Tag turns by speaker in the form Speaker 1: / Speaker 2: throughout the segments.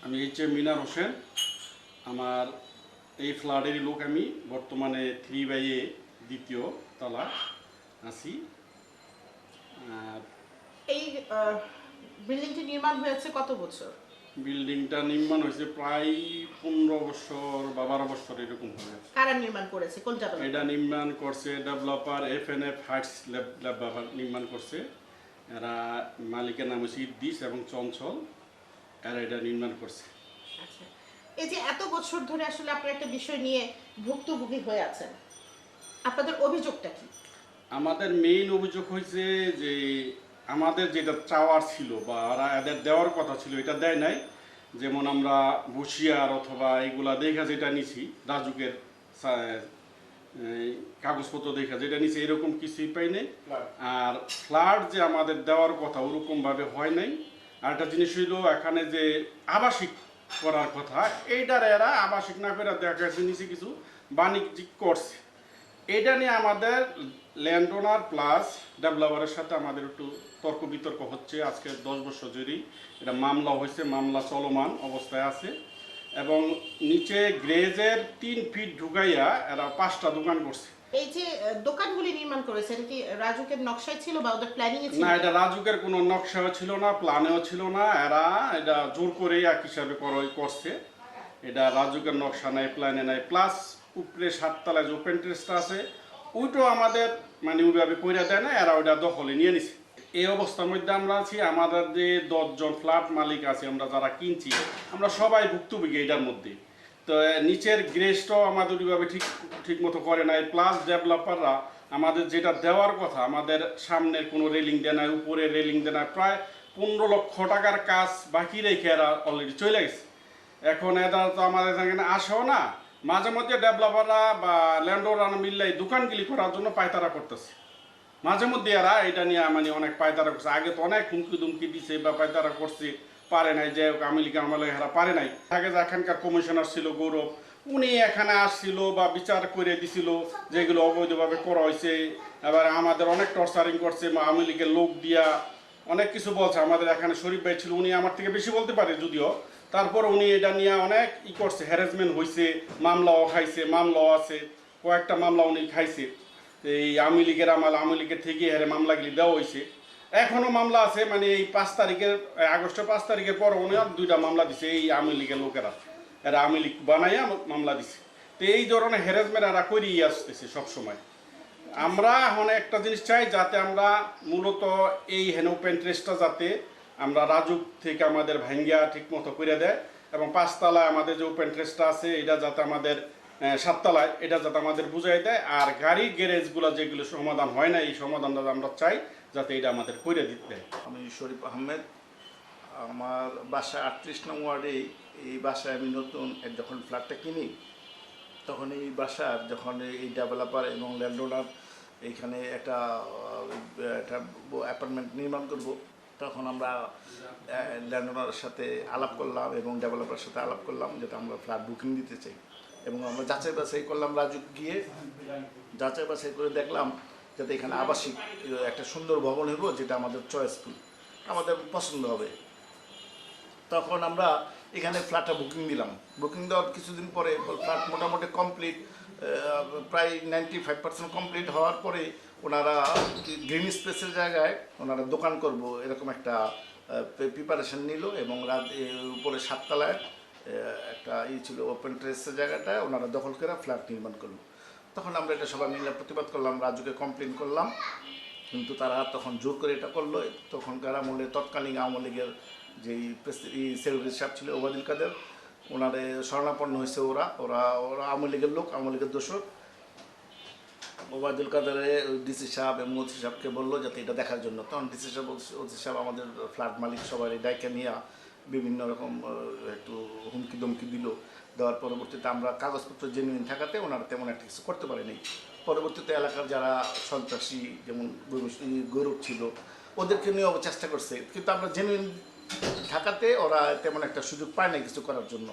Speaker 1: আমি মিনার হোসেন। আমার এই ফ্ল্যাটেরই লোক। আমি বর্তমানে 3/A দ্বিতীয় তলা আছি। আর
Speaker 2: এই বিল্ডিংটি নির্মাণ হয়েছে কত বছর?
Speaker 1: বিল্ডিংটা নির্মাণ হয়েছে প্রায় 15 বছর বা 12 বছর এরকম হবে।
Speaker 2: কারা নির্মাণ করেছে? কোন জায়গা?
Speaker 1: এটা নির্মাণ করছে ডেভেলপার FNF হাইটস ডেভেলপার নির্মাণ করছে। এরা মালিকের নাম হচ্ছে ইদ্দিস এবং চঞ্চল। এরা এটা নির্মাণ করছে।
Speaker 2: আচ্ছা, এই যে এত বছর ধরে আসলে আপনারা একটা বিষয় নিয়ে ভুক্তভোগী হয়ে আছেন, আপনাদের অভিযোগটা কি?
Speaker 1: আমাদের মেইন অভিযোগ হয়েছে যে আমাদের যেটা চাওয়ার ছিল বা এদের দেওয়ার কথা ছিল এটা দেয় নাই। যেমন আমরা বসিয়ার অথবা এগুলা দেখা যেটা নিছি, রাজুকের কাগজপত্র দেখা যেটা নিছি এরকম কিছুই পাই নাই। আর ফ্ল্যাট যে আমাদের দেওয়ার কথা ওরকমভাবে হয় নাই। আর একটা জিনিস হইল এখানে যে আবাসিক করার কথা, এইটার এরা আবাসিক না করে দেখা যাচ্ছে নিচে কিছু বাণিজ্যিক করছে। এটা নিয়ে আমাদের ল্যান্ড ওনার প্লাস ডেভেলপারের সাথে আমাদের একটু তর্ক বিতর্ক হচ্ছে। আজকে 10 বছর ধরেই এটা মামলা হয়েছে, মামলা চলমান অবস্থায় আছে। এবং নিচে গ্রেজের 3 ফিট ঢুকাইয়া এরা 5টা দোকান করছে।
Speaker 2: এই যে দোকানগুলি নির্মাণ করেছে, এটা কি রাজুকের নকশায় ছিল বা ওদের প্ল্যানিং এ ছিল?
Speaker 1: না, এটা রাজুকের কোনো নকশাও ছিল না, প্ল্যানেও ছিল না। এরা এটা জোর করে এক হিসাবে করছে। এটা রাজুকের নকশা নাই, প্ল্যানে নাই। প্লাস উপরে 7 তলায় যে ওপেন টেরেসটা আছে ওইটাও আমাদের মানে ওইভাবে কইরা দেয় না, এরা ওইটা দখলে নিয়ে নিছে। এই অবস্থার মধ্যে আমরা আছি। আমাদের যে 10 জন ফ্ল্যাট মালিক আছে, আমরা যারা কিনছি আমরা সবাই ভুক্তভোগী এটার মধ্যে। তো নিচের গ্রেসটাও আমাদের ওইভাবে ঠিক মতো করে নাই। প্লাস ডেভেলপাররা আমাদের যেটা দেওয়ার কথা, আমাদের সামনে কোনো রেলিং দেয় নাই, উপরে রেলিং দেয় নাই। প্রায় 15 লক্ষ টাকার কাজ বাকি রেখে এরা অলরেডি চলে গেছে। এখন এরা তো আমাদের এখানে আসেও না। মাঝে মধ্যে ডেভেলপাররা বা ল্যান্ডওনাররা মিললে দোকানগুলি করার জন্য পায়তারা করতেছে। মাঝে মধ্যে এরা এটা নিয়ে মানে অনেক পায়তারা করছে। আগে তো অনেক হুমকি দুমকি দিছে বা পায়তারা করছে, পারে নাই। যে আমেরিকা আমলে এরা পারে নাই। আগে যে এখানকার কমিশনার ছিল গৌরব, উনি এখানে আসছিল বা বিচার করে দিছিল যেগুলো অবৈধভাবে করা হয়েছে। এবার আমাদের অনেক টর্চারিং করছে, আওয়ামী লীগের লোক দিয়া অনেক কিছু বলছে। আমাদের এখানে শরীফ ভাই ছিল, উনি আমার থেকে বেশি বলতে পারে যদিও। তারপর উনি এটা নিয়ে অনেক করছে, হ্যারাসমেন্ট হয়েছে, মামলাও খাইছে, মামলাও আছে, কয়েকটা মামলা উনি খাইছে। এই আওয়ামী লীগের আওয়ামী লীগের থেকে হারে মামলাগুলি দেওয়া হয়েছে। এখনও মামলা আছে, মানে এই 5 তারিখের আগস্টের 5 তারিখের পর উনি 2টা মামলা দিছে এই আওয়ামী লীগের লোকেরা। এরা আওয়ামী লীগ বানাইয়া মামলা দিছে। তো এই ধরনের হ্যারাসমেন্ট এরা করিয়ে আসতেছে সবসময়। আমরা এখন একটা জিনিস চাই, যাতে আমরা মূলত এই ওপেন ট্রেসটা যাতে আমরা রাজুক থেকে আমাদের ভাঙ্গিয়া ঠিক মতো করে দেয়, এবং 5 তলায় আমাদের যে ওপেন ট্রেসটা আছে এটা যাতে আমাদের 7 তলায় এটা যাতে আমাদের বুঝাই দেয়। আর গাড়ি গ্যারেজগুলো যেগুলো সমাধান হয় না, এই সমাধানটা আমরা চাই যাতে এটা আমাদের করে দিতে দেয়।
Speaker 3: আমি শরীফ আহমেদ। আমার বাসা 38 নং ওয়ার্ডে। এই বাসায় আমি নতুন যখন ফ্ল্যাটটা কিনি তখন এই বাসার যখন এই ডেভেলপার এবং ল্যান্ডওনার এইখানে একটা অ্যাপার্টমেন্ট নির্মাণ করব, তখন আমরা ল্যান্ডওনারের সাথে আলাপ করলাম এবং ডেভেলপারের সাথে আলাপ করলাম যাতে আমরা ফ্ল্যাট বুকিং দিতে চাই। এবং আমরা যাচাই বাছাই করলাম, রাজুক গিয়ে যাচাই বাছাই করে দেখলাম যাতে এখানে আবাসিক একটা সুন্দর ভবন হইব, যেটা আমাদের চয়েসফুল, আমাদের পছন্দ হবে। তখন আমরা এখানে ফ্ল্যাটটা বুকিং দিলাম। বুকিং দেওয়ার কিছুদিন পরে ফ্ল্যাট মোটামুটি কমপ্লিট, প্রায় 95% কমপ্লিট হওয়ার পরে ওনারা গ্রিন স্পেসের জায়গায় ওনারা দোকান করব এরকম একটা প্রিপারেশন নিল। এবং উপরে 7 তলায় একটা ছিল ওপেন ট্রেসের জায়গাটায় ওনারা দখল করে ফ্ল্যাট নির্মাণ করলো। তখন আমরা এটা সবাই মিলে প্রতিবাদ করলাম, রাজুকে কমপ্লেন করলাম, কিন্তু তারা তখন জোর করে এটা করলো। তখনকার আমলে তৎকালীন আওয়ামী লীগের যেই সেক্রেটারি সাহেব ছিল ওবায়দুল কাদের, ওনারে শরণাপন্ন হয়েছে ওরা ওরা ওরা আওয়ামী লীগের লোক, আওয়ামী লীগের দোষর। ওবায়দুল কাদেরে ডিসি সাহেব এবং ওসি সাহেবকে বললো যাতে এটা দেখার জন্য। তখন ডিসি সাহেব ওসি সাহেব আমাদের ফ্ল্যাট মালিক সবাই ডাইকে নিয়ে বিভিন্ন রকম একটু হুমকি দমকি দিল। দেওয়ার পরবর্তীতে আমরা কাগজপত্র জেনুইন থাকাতে ওনারা তেমন একটা কিছু করতে পারেনি। পরবর্তীতে এলাকার যারা সন্ত্রাসী যেমন গৌরব ছিল ওদেরকে নিয়েও চেষ্টা করছে, কিন্তু আমরা জেনুইন থাকাতে ওরা তেমন একটা সুযোগ পায় না কিছু করার জন্য।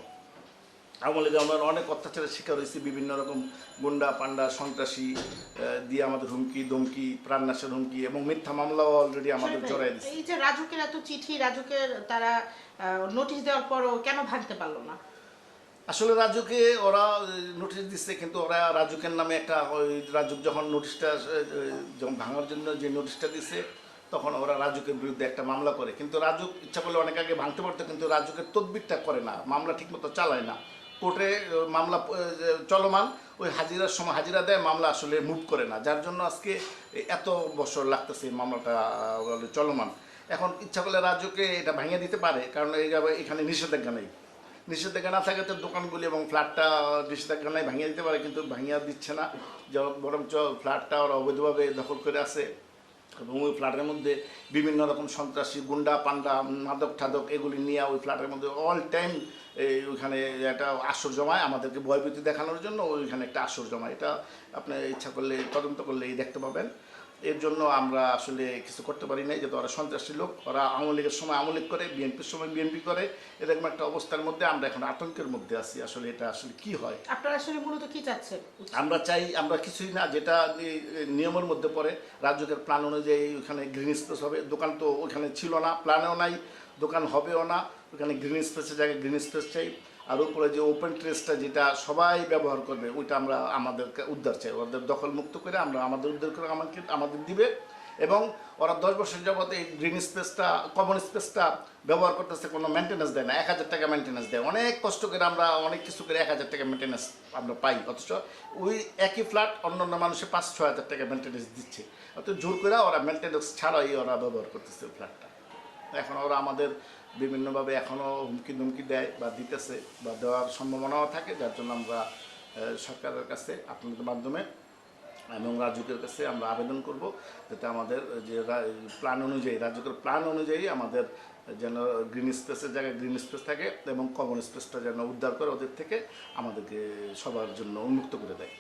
Speaker 3: আওয়ামী লীগে আমরা অনেক অত্যাচারের শিকার হয়েছি, বিভিন্ন রকম গুন্ডা পান্ডা সন্ত্রাসী দিয়ে আমাদের হুমকি দমকি, প্রাণনাশের হুমকি এবং মিথ্যা মামলাও অলরেডি আমাদের জড়াই দিচ্ছে।
Speaker 2: এই যে রাজুকের এত চিঠি, রাজুকের তারা নোটিশ দেওয়ার পরও কেন ভাঙতে পারলো না?
Speaker 3: আসলে রাজুকে ওরা নোটিশ দিচ্ছে, কিন্তু ওরা রাজুকের নামে একটা ওই রাজুক যখন নোটিশটা যখন ভাঙার জন্য যে নোটিশটা দিচ্ছে, তখন ওরা রাজুকের বিরুদ্ধে একটা মামলা করে। কিন্তু রাজুক ইচ্ছা করলে অনেক আগে ভাঙতে পারতো, কিন্তু রাজুকের তদবিরটা করে না, মামলা ঠিকমতো চালায় না। কোর্টে মামলা চলমান, ওই হাজিরার সময় হাজিরা দেয়, মামলা আসলে মুভ করে না, যার জন্য আজকে এত বছর লাগতেছে এই মামলাটা চলমান। এখন ইচ্ছা করলে রাজুকে এটা ভেঙে দিতে পারে, কারণ এখানে নিষেধাজ্ঞা নেই। নিষেধাজ্ঞা না থাকে তো দোকানগুলি এবং ফ্ল্যাটটা নিষেধাজ্ঞা নাই ভাঙিয়ে দিতে পারে, কিন্তু ভাঙিয়ে দিচ্ছে না, বরঞ্চ ফ্ল্যাটটা ওরা অবৈধভাবে দখল করে আছে এবং ওই ফ্ল্যাটের মধ্যে বিভিন্ন রকম সন্ত্রাসী গুন্ডা পান্ডা মাদক ঠাদক এগুলি নিয়ে ওই ফ্ল্যাটের মধ্যে অল টাইম ওইখানে একটা আসর জমায়, আমাদেরকে ভয়ভীতি দেখানোর জন্য ওইখানে একটা আসর জমায়। এটা আপনি ইচ্ছা করলে তদন্ত করলেই দেখতে পাবেন। এর জন্য আমরা আসলে কিছু করতে পারি নাই, যেহেতু ওরা সন্ত্রাসী লোক, ওরা আওয়ামী লীগের সময় আওয়ামী লীগ করে, বিএনপির সময় বিএনপি করে, এরকম একটা অবস্থার মধ্যে আমরা এখন আতঙ্কের মধ্যে আছি। আসলে এটা আসলে কি হয়,
Speaker 2: আপনারা আসলে মূলত কি চাচ্ছেন?
Speaker 3: আমরা চাই, আমরা কিছুই না, যেটা নিয়মের মধ্যে পড়ে রাজ্যের প্ল্যান অনুযায়ী ওখানে গ্রিন স্পেস হবে। দোকান তো ওখানে ছিল না, প্ল্যানেও নাই, দোকান হবেও না, ওখানে গ্রিন স্পেসের জায়গায় গ্রিন স্পেস চাই। আর উপরে যে ওপেন ট্রেসটা যেটা সবাই ব্যবহার করবে, ওইটা আমরা আমাদেরকে উদ্ধার চাই, ওদের দখল মুক্ত করে আমরা আমাদের উদ্ধার করে আমাদের দিবে। এবং ওরা 10 বছর যাবত এই গ্রিন স্পেসটা কমন স্পেসটা ব্যবহার করতেছে, কোনো মেনটেন্যান্স দেয় না, 1000 টাকা মেনটেন্যান্স দেয়। অনেক কষ্ট করে আমরা অনেক কিছু করে 1000 টাকা মেনটেন্যান্স আমরা পাই, অথচ ওই একই ফ্ল্যাট অন্য অন্য মানুষের 5-6 হাজার টাকা মেনটেন্যান্স দিচ্ছে। অত জোর করে ওরা মেনটেন্যান্স ছাড়াই ওরা ব্যবহার করতেছে ওই ফ্ল্যাটটা। এখন ওরা আমাদের বিভিন্নভাবে এখনও হুমকি ধুমকি দেয় বা দিতেছে বা দেওয়ার সম্ভাবনাও থাকে, যার জন্য আমরা সরকারের কাছে আপনাদের মাধ্যমে এবং রাজুকের কাছে আমরা আবেদন করব, যাতে আমাদের যে প্ল্যান অনুযায়ী রাজুকের প্ল্যান অনুযায়ী আমাদের যেন গ্রিন স্পেসের জায়গায় গ্রিন স্পেস থাকে এবং কমন স্পেসটা যেন উদ্ধার করে ওদের থেকে আমাদেরকে সবার জন্য উন্মুক্ত করে দেয়।